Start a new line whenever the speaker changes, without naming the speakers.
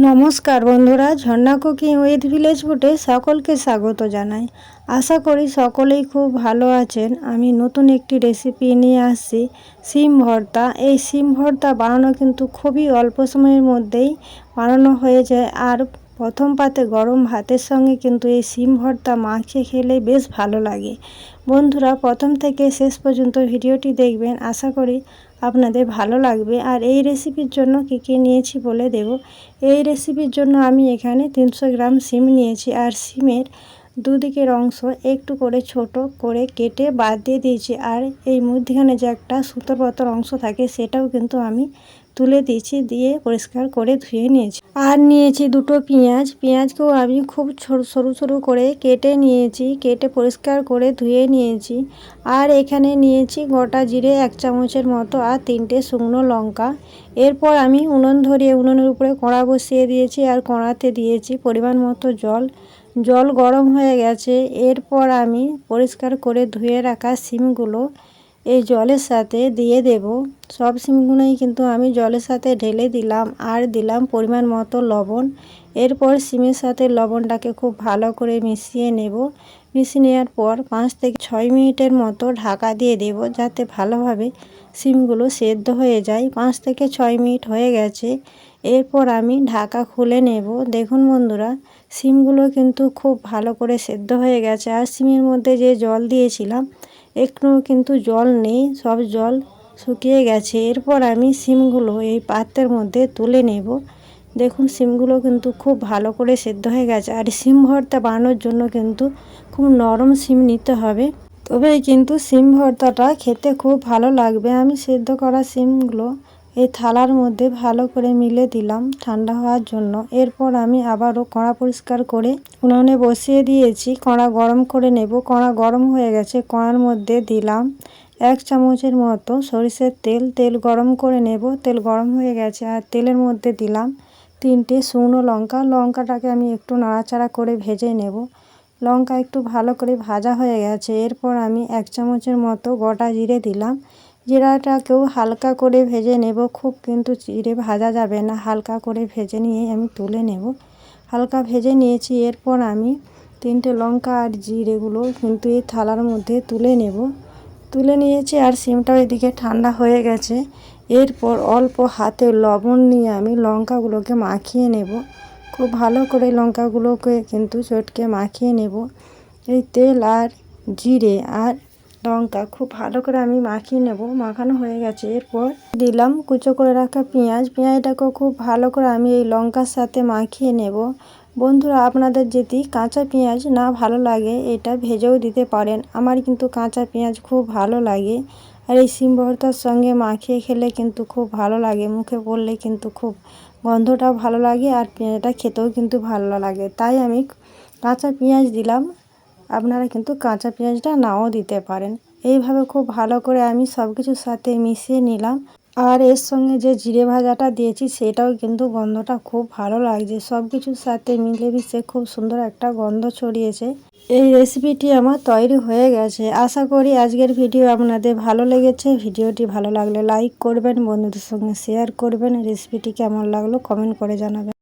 নমস্কার বন্ধুরা, ঝর্ণা cooking with village ফুডে সকলকে স্বাগত জানাই। আশা করি সকলেই খুব ভালো আছেন। আমি নতুন একটি রেসিপি নিয়ে আসছি, শিম ভর্তা। এই শিম ভর্তা বানানো কিন্তু খুবই অল্প সময়ের মধ্যেই বানানো হয়ে যায়, আর প্রথম পাতে গরম ভাতের সঙ্গে কিন্তু এই শিম ভর্তা মাখিয়ে খেলে বেশ ভালো লাগে। বন্ধুরা, প্রথম থেকে শেষ পর্যন্ত ভিডিওটি দেখবেন, আশা করি আপনাদের ভালো লাগবে। আর এই রেসিপির জন্য কী কী নিয়েছি বলে দেব। এই রেসিপির জন্য আমি এখানে 300 গ্রাম শিম নিয়েছি, আর শিমের দুদিকের অংশ একটু করে ছোট করে কেটে বাদ দিয়ে দিয়েছি, আর এই মধ্যখানে যে একটা সুতোর মতন অংশ থাকে সেটাও কিন্তু আমি তুলে দিয়েছি, দিয়ে পরিষ্কার করে ধুয়ে নিয়েছি। আর নিয়েছি দুটো পেঁয়াজকেও আমি খুব সরু সরু করে কেটে নিয়েছি, কেটে পরিষ্কার করে ধুয়ে নিয়েছি। আর এখানে নিয়েছি গোটা জিরে 1 চামচের মতো, আর 3টে শুকনো লঙ্কা। এরপর আমি উনুন ধরিয়ে উনুনের উপরে কড়া বসিয়ে দিয়েছি, আর কড়াতে দিয়েছি পরিমাণ মতো জল গরম হয়ে গেছে। এরপর আমি পরিষ্কার করে ধুয়ে রাখা শিমগুলো এই জলের সাথে দিয়ে দেব। সব শিমগুলোই কিন্তু আমি জলের সাথে ঢেলে দিলাম, আর দিলাম পরিমাণ মতো লবণ। এরপর শিমের সাথে লবণটাকে খুব ভালো করে মিশিয়ে নেব। মিশিয়ে নেওয়ার পর 5 থেকে 6 মিনিটের মতো ঢাকা দিয়ে দেব, যাতে ভালোভাবে শিমগুলো সেদ্ধ হয়ে যায়। 5 থেকে 6 মিনিট হয়ে গেছে। এরপর আমি ঢাকা খুলে নেব। দেখুন বন্ধুরা, শিমগুলো কিন্তু খুব ভালো করে সেদ্ধ হয়ে গেছে, আর শিমের মধ্যে যে জল দিয়েছিলাম একটুও কিন্তু জল নেই, সব জল শুকিয়ে গেছে। এরপর আমি শিমগুলো এই পাত্রের মধ্যে তুলে নেব। দেখুন, শিমগুলো কিন্তু খুব ভালো করে সেদ্ধ হয়ে গেছে, আর শিম ভর্তা বানানোর জন্য কিন্তু খুব নরম শিম নিতে হবে, তবেই কিন্তু শিম ভর্তাটা খেতে খুব ভালো লাগবে। আমি সেদ্ধ করা শিমগুলো এই থালার মধ্যে ভালো করে মিলে দিলাম ঠান্ডা হওয়ার জন্য। এরপর আমি আবারও কড়া পরিষ্কার করে উনুনে বসিয়ে দিয়েছি, কড়া গরম করে নেব। কড়া গরম হয়ে গেছে, কড়ার মধ্যে দিলাম 1 চামচের মতো সরিষার তেল গরম করে নেব। তেল গরম হয়ে গেছে, আর তেলের মধ্যে দিলাম 3টে শুকনো লঙ্কাটাকে আমি একটু নাড়াচাড়া করে ভেজে নেব। লঙ্কা একটু ভালো করে ভাজা হয়ে গেছে। এরপর আমি 1 চামচের মতো গোটা জিরে দিলাম। জিরাটাকেও হালকা করে ভেজে নেব, খুব কিন্তু জিরে ভাজা যাবে না, হালকা করে ভেজে নিয়ে আমি তুলে নেব। হালকা ভেজে নিয়েছি। এরপর আমি 3টে লঙ্কা আর জিরেগুলো কিন্তু এই থালার মধ্যে তুলে নিয়েছি, আর শিমটাও এদিকে ঠান্ডা হয়ে গেছে। এরপর অল্প হাতে লবণ নিয়ে আমি লঙ্কাগুলোকে মাখিয়ে নেব। খুব ভালো করে লঙ্কাগুলোকে কিন্তু চটকে মাখিয়ে নেব। এই তেল আর জিরে আর লঙ্কা খুব ভালো করে আমি মাখিয়ে নেব। মাখানো হয়ে গেছে। এরপর দিলাম কুচো করে রাখা পেঁয়াজটাকেও খুব ভালো করে আমি এই লঙ্কার সাথে মাখিয়ে নেব। বন্ধুরা, আপনাদের যদি কাঁচা পেঁয়াজ না ভালো লাগে এটা ভেজেও দিতে পারেন। আমার কিন্তু কাঁচা পেঁয়াজ খুব ভালো লাগে, আর এই শিম ভর্তার সঙ্গে মাখিয়ে খেলে কিন্তু খুব ভালো লাগে। মুখে পড়লে কিন্তু খুব গন্ধটাও ভালো লাগে, আর পেঁয়াজটা খেতেও কিন্তু ভালো লাগে, তাই আমি কাঁচা পেঁয়াজ দিলাম। আপনারা কিন্তু কাঁচা পেঁয়াজটা নাও দিতে পারেন। এইভাবে খুব ভালো করে আমি সব কিছুর সাথে মিশিয়ে নিলাম, আর এর সঙ্গে যে জিরে ভাজাটা দিয়েছি সেটাও কিন্তু গন্ধটা খুব ভালো লাগছে। সব কিছুর সাথে মিলেমিশে খুব সুন্দর একটা গন্ধ ছড়িয়েছে। এই রেসিপিটি আমার তৈরি হয়ে গেছে। আশা করি আজকের ভিডিও আপনাদের ভালো লেগেছে। ভিডিওটি ভালো লাগলে লাইক করবেন, বন্ধুদের সঙ্গে শেয়ার করবেন। রেসিপিটি কেমন লাগলো কমেন্ট করে জানাবেন।